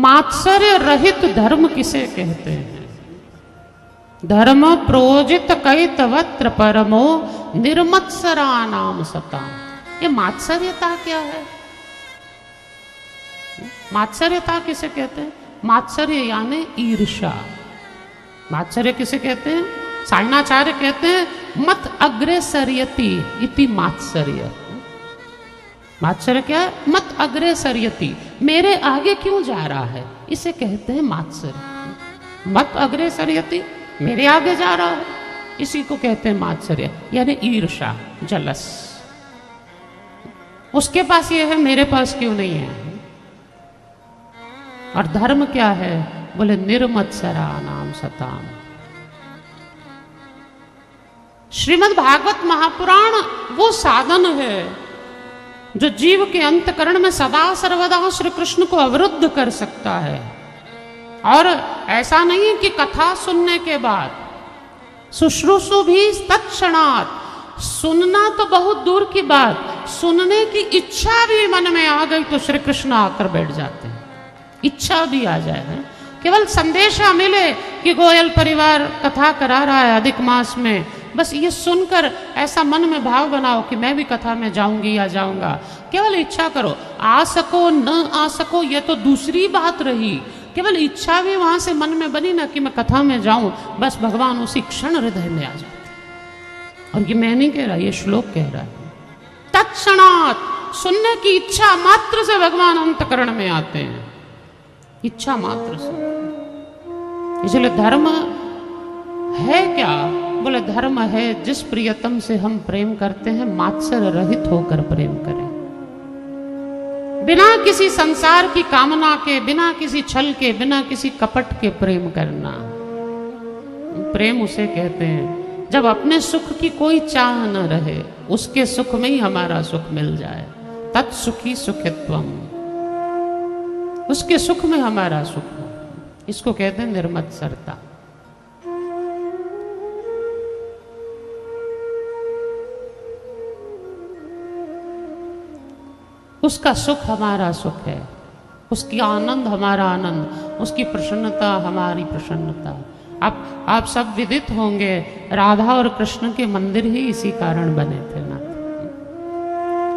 मात्सर्य रहित धर्म किसे कहते हैं? धर्म प्रोजित कैतवत्र परमो निर्मत्सरा नाम सता। ये मात्सर्यता क्या है? मात्सर्यता किसे कहते हैं? मात्सर्य यानी ईर्षा। मात्सर्य किसे कहते हैं? सायणाचार्य कहते हैं मत अग्रेसर्यति इति मात्सर्य। मात्सर्य क्या है? मत अग्रेसर्यति, मेरे आगे क्यों जा रहा है, इसे कहते हैं मात्सर्य। मत अग्रेसर्यति, मेरे आगे जा रहा है, इसी को कहते हैं मात्सर्य, यानी ईर्षा, जलस। उसके पास ये है, मेरे पास क्यों नहीं है। और धर्म क्या है? बोले निर्मत्सरा नाम सताम। श्रीमद् भागवत महापुराण वो साधन है जो जीव के अंतकरण में सदा सर्वदा श्री कृष्ण को अवरुद्ध कर सकता है। और ऐसा नहीं कि कथा सुनने के बाद शुश्रूषु भी तत्क्षणात्, सुनना तो बहुत दूर की बात, सुनने की इच्छा भी मन में आ गई तो श्री कृष्ण आकर बैठ जाते हैं। इच्छा भी आ जाए है, केवल संदेशा मिले कि गोयल परिवार कथा करा रहा है अधिक मास में, बस ये सुनकर ऐसा मन में भाव बनाओ कि मैं भी कथा में जाऊंगी या जाऊंगा। केवल इच्छा करो, आ सको न आ सको ये तो दूसरी बात रही, केवल इच्छा भी वहां से मन में बनी ना कि मैं कथा में जाऊं, बस भगवान उसी क्षण हृदय में आ जाते। और ये मैं नहीं कह रहा, ये श्लोक कह रहा है। तत्क्षणात्, सुनने की इच्छा मात्र से भगवान अंतकरण में आते हैं, इच्छा मात्र से। इसलिए धर्म है क्या? बोले धर्म है जिस प्रियतम से हम प्रेम करते हैं मात्सर्य रहित होकर प्रेम करें, बिना किसी संसार की कामना के, बिना किसी छल के, बिना किसी कपट के प्रेम करना। प्रेम उसे कहते हैं जब अपने सुख की कोई चाह न रहे, उसके सुख में ही हमारा सुख मिल जाए। तत्सुखी सुखित्वम, उसके सुख में हमारा सुख हो, इसको कहते हैं निर्मत्सरता। उसका सुख हमारा सुख है, उसकी आनंद हमारा आनंद, उसकी प्रसन्नता हमारी प्रसन्नता। आप सब विदित होंगे राधा और कृष्ण के मंदिर ही इसी कारण बने थे ना।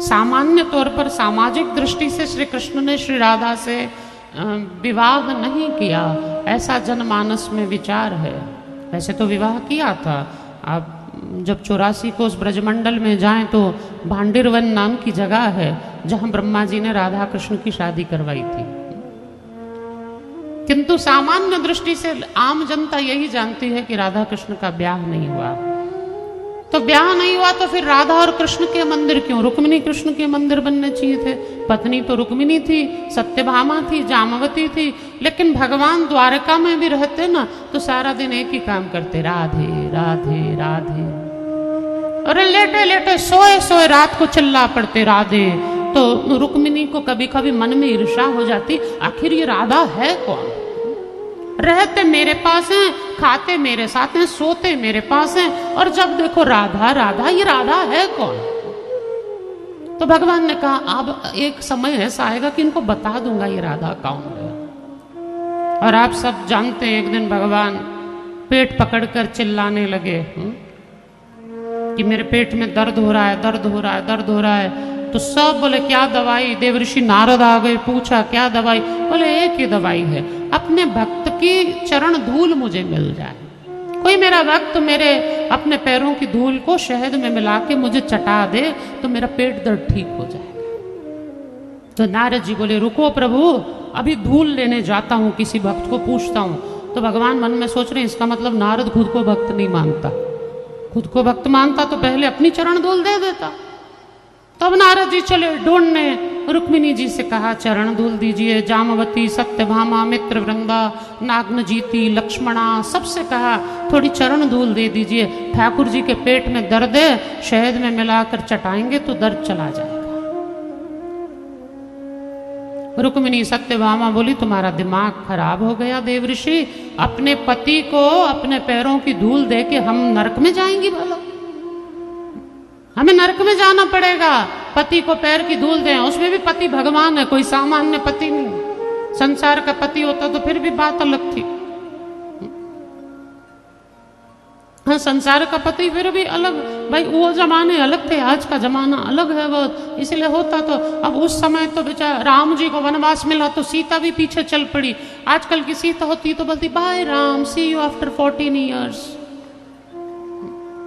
सामान्य तौर पर सामाजिक दृष्टि से श्री कृष्ण ने श्री राधा से विवाह नहीं किया, ऐसा जनमानस में विचार है। वैसे तो विवाह किया था। आप जब 84 कोस ब्रजमंडल में जाएं तो भांडिरवन नाम की जगह है जहां ब्रह्मा जी ने राधा कृष्ण की शादी करवाई थी। किंतु सामान्य दृष्टि से आम जनता यही जानती है कि राधा कृष्ण का ब्याह नहीं हुआ। तो ब्याह नहीं हुआ तो फिर राधा और कृष्ण के मंदिर क्यों? रुक्मिणी कृष्ण के मंदिर बनने चाहिए थे। पत्नी तो रुक्मिणी थी, सत्यभामा थी, जामवती थी, लेकिन भगवान द्वारका में भी रहते ना तो सारा दिन एक ही काम करते, राधे राधे राधे। अरे लेटे लेटे सोए सोए रात को चिल्ला पड़ते राधे। तो रुक्मिणी को कभी कभी मन में ईर्ष्या हो जाती, आखिर ये राधा है कौन? रहते मेरे पास हैं, खाते मेरे साथ हैं, सोते मेरे पास हैं, और जब देखो राधा राधा, ये राधा है कौन? तो भगवान ने कहा अब एक समय ऐसा आएगा कि इनको बता दूंगा ये राधा कौन है। और आप सब जानते हैं एक दिन भगवान पेट पकड़कर चिल्लाने लगे कि मेरे पेट में दर्द हो रहा है, दर्द हो रहा है, दर्द हो रहा है। तो सब बोले क्या दवाई? देवऋषि नारद आ गए, पूछा क्या दवाई? बोले एक ही दवाई है, अपने भक्त की चरण धूल मुझे मिल जाए। कोई मेरा भक्त मेरे अपने पैरों की धूल को शहद में मिला के मुझे चटा दे तो मेरा पेट दर्द ठीक हो जाएगा। तो नारद जी बोले रुको प्रभु, अभी धूल लेने जाता हूं, किसी भक्त को पूछता हूं। तो भगवान मन में सोच रहे इसका मतलब नारद खुद को भक्त नहीं मानता। खुद को भक्त मानता तो पहले अपनी चरण धूल दे देता। तब नारद जी चले ढूंढने, रुक्मिणी जी से कहा चरण धूल दीजिए। जामवती, सत्यभामा, मित्र वृंदा, नागनजीती, लक्ष्मणा, सबसे कहा थोड़ी चरण धूल दे दीजिए। ठाकुर जी के पेट में दर्द है, शहद में मिलाकर चटाएंगे तो दर्द चला जाएगा। रुक्मिणी सत्यभामा बोली तुम्हारा दिमाग खराब हो गया देवऋषि, अपने पति को अपने पैरों की धूल दे के हम नरक में जाएंगी? भला हमें नरक में जाना पड़ेगा? पति को पैर की धूल दें, उसमें भी पति भगवान है, कोई सामान्य पति नहीं। संसार का पति होता तो फिर भी बात अलग थी। हाँ, संसार का पति फिर भी अलग, भाई वो जमाने अलग थे, आज का जमाना अलग है बहुत, इसलिए होता। तो अब उस समय तो बेचारा राम जी को वनवास मिला तो सीता भी पीछे चल पड़ी। आजकल की सीता होती तो बोलती bye Ram, see you after 14 years.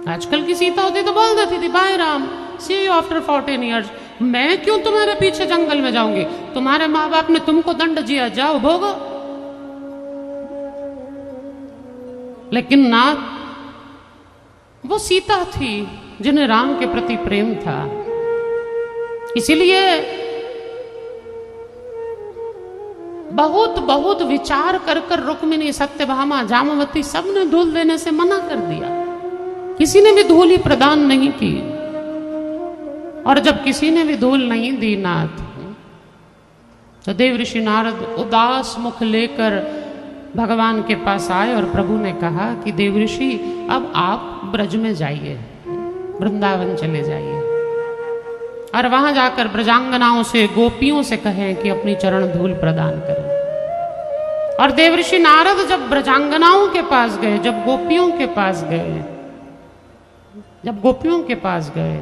आजकल की सीता होती तो बोल देती थी bye Ram, see you after 14 years. मैं क्यों तुम्हारे पीछे जंगल में जाऊंगी, तुम्हारे माँ बाप ने तुमको दंड दिया, जाओ भोगो। लेकिन ना, वो सीता थी जिन्हें राम के प्रति प्रेम था। इसीलिए बहुत बहुत विचार कर कर रुक्मिणी, सत्यभामा, जामवती सबने धूल देने से मना कर दिया। किसी ने भी धूल ही प्रदान नहीं की। और जब किसी ने भी धूल नहीं दी नाथ, तो देव ऋषि नारद उदास मुख लेकर भगवान के पास आए और प्रभु ने कहा कि देव ऋषि अब आप ब्रज में जाइए, वृंदावन चले जाइए और वहां जाकर ब्रजांगनाओं से, गोपियों से कहें कि अपनी चरण धूल प्रदान करें। और देव ऋषि नारद जब ब्रजांगनाओं के पास गए, जब गोपियों के पास गए,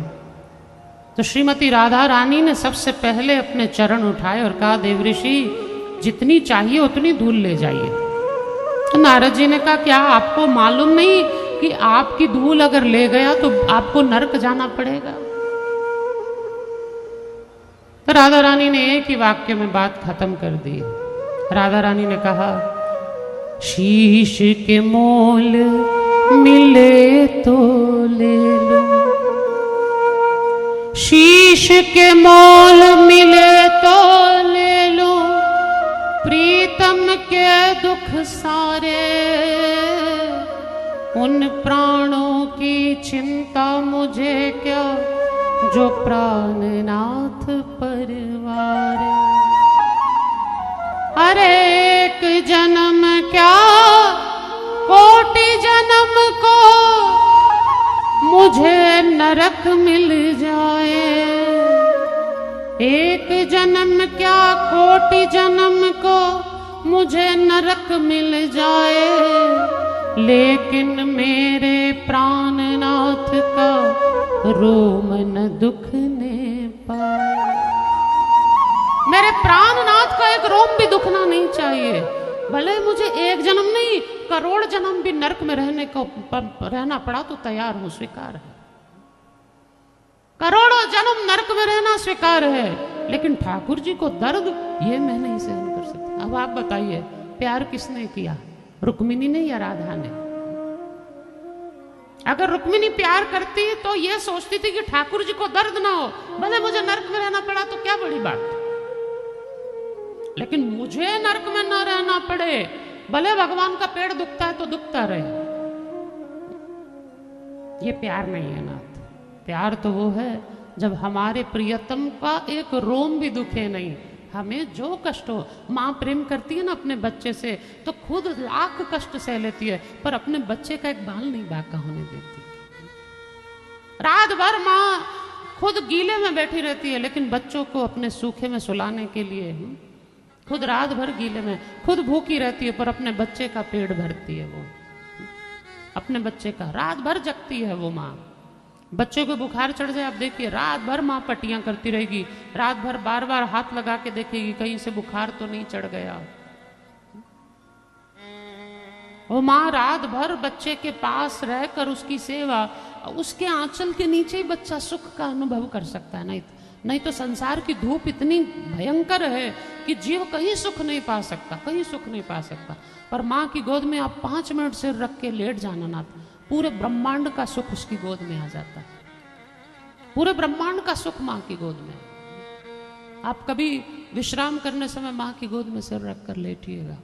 तो श्रीमती राधा रानी ने सबसे पहले अपने चरण उठाए और कहा देव ऋषि जितनी चाहिए उतनी धूल ले जाइए। तो नारद जी ने कहा क्या आपको मालूम नहीं कि आपकी धूल अगर ले गया तो आपको नरक जाना पड़ेगा। तो राधा रानी ने एक ही वाक्य में बात खत्म कर दी। राधा रानी ने कहा शीश के मोल मिले तो ले लो, शीश के मोल मिले तो ले लो, प्रीतम के दुख सारे, उन प्राणों की चिंता मुझे क्या जो प्राणनाथ परवारे। अरे एक जन्म क्या कोटि जन्म को मुझे नरक मिल जाए, एक जन्म क्या कोटि जन्म को मुझे नरक मिल जाए, लेकिन मेरे प्राणनाथ का रोम न दुखने पाए। मेरे प्राणनाथ का एक रोम भी दुखना नहीं चाहिए। भले मुझे एक जन्म नहीं, करोड़ जन्म भी नरक में रहना पड़ा तो तैयार हूं, स्वीकार है। करोड़ों जन्म नरक में रहना स्वीकार है, लेकिन ठाकुर जी को दर्द ये मैं नहीं सहन कर सकती। अब आप बताइए प्यार किसने किया, रुक्मिणी ने या राधा ने? अगर रुक्मिणी प्यार करती तो ये सोचती थी कि ठाकुर जी को दर्द ना हो, भले मुझे नरक में रहना पड़ा तो क्या बड़ी बात, लेकिन मुझे नरक में न रहना पड़े, भले भगवान का पेड़ दुखता है तो दुखता रहे। ये प्यार नहीं है नाथ। प्यार तो वो है जब हमारे प्रियतम का एक रोम भी दुखे नहीं, हमें जो कष्ट हो। माँ प्रेम करती है ना अपने बच्चे से तो खुद लाख कष्ट सह लेती है, पर अपने बच्चे का एक बाल नहीं बाका होने देती। रात भर माँ खुद गीले में बैठी रहती है, लेकिन बच्चों को अपने सूखे में सुलाने के लिए खुद रात भर गीले में, खुद भूखी रहती है, पर अपने बच्चे का पेट भरती है। वो अपने बच्चे का रात भर जगती है वो माँ। बच्चों को बुखार चढ़ जाए, आप देखिए रात भर माँ पट्टियां करती रहेगी, रात भर बार बार हाथ लगा के देखेगी कहीं से बुखार तो नहीं चढ़ गया। वो माँ रात भर बच्चे के पास रहकर उसकी सेवा, उसके आंचल के नीचे ही बच्चा सुख का अनुभव कर सकता है। नहीं तो संसार की धूप इतनी भयंकर है कि जीव कहीं सुख नहीं पा सकता, कहीं सुख नहीं पा सकता। पर माँ की गोद में आप 5 मिनट सिर रख के लेट जाना ना, पूरे ब्रह्मांड का सुख उसकी गोद में आ जाता है। पूरे ब्रह्मांड का सुख माँ की गोद में। आप कभी विश्राम करने समय माँ की गोद में सिर रखकर लेटिएगा।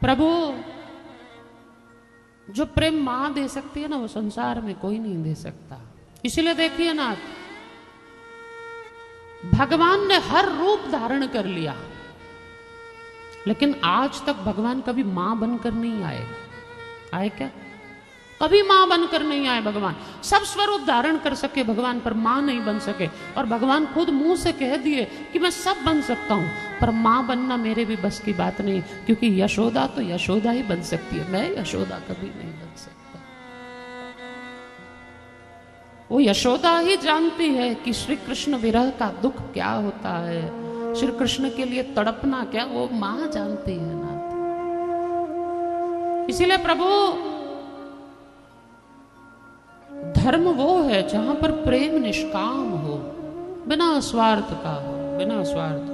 प्रभु जो प्रेम माँ दे सकती है ना, वो संसार में कोई नहीं दे सकता। इसलिए देखिए ना, भगवान ने हर रूप धारण कर लिया, लेकिन आज तक भगवान कभी मां बनकर नहीं आए। आए क्या? कभी मां बनकर नहीं आए भगवान। सब स्वरूप धारण कर सके भगवान, पर मां नहीं बन सके। और भगवान खुद मुंह से कह दिए कि मैं सब बन सकता हूं, पर मां बनना मेरे भी बस की बात नहीं, क्योंकि यशोदा तो यशोदा ही बन सकती है, मैं यशोदा कभी नहीं बन सकता। वो यशोदा ही जानती है कि श्री कृष्ण विरह का दुख क्या होता है, श्री कृष्ण के लिए तड़पना क्या, वो मां जानती है ना। इसीलिए प्रभु धर्म वो है जहां पर प्रेम निष्काम हो, बिना स्वार्थ का हो, बिना स्वार्थ।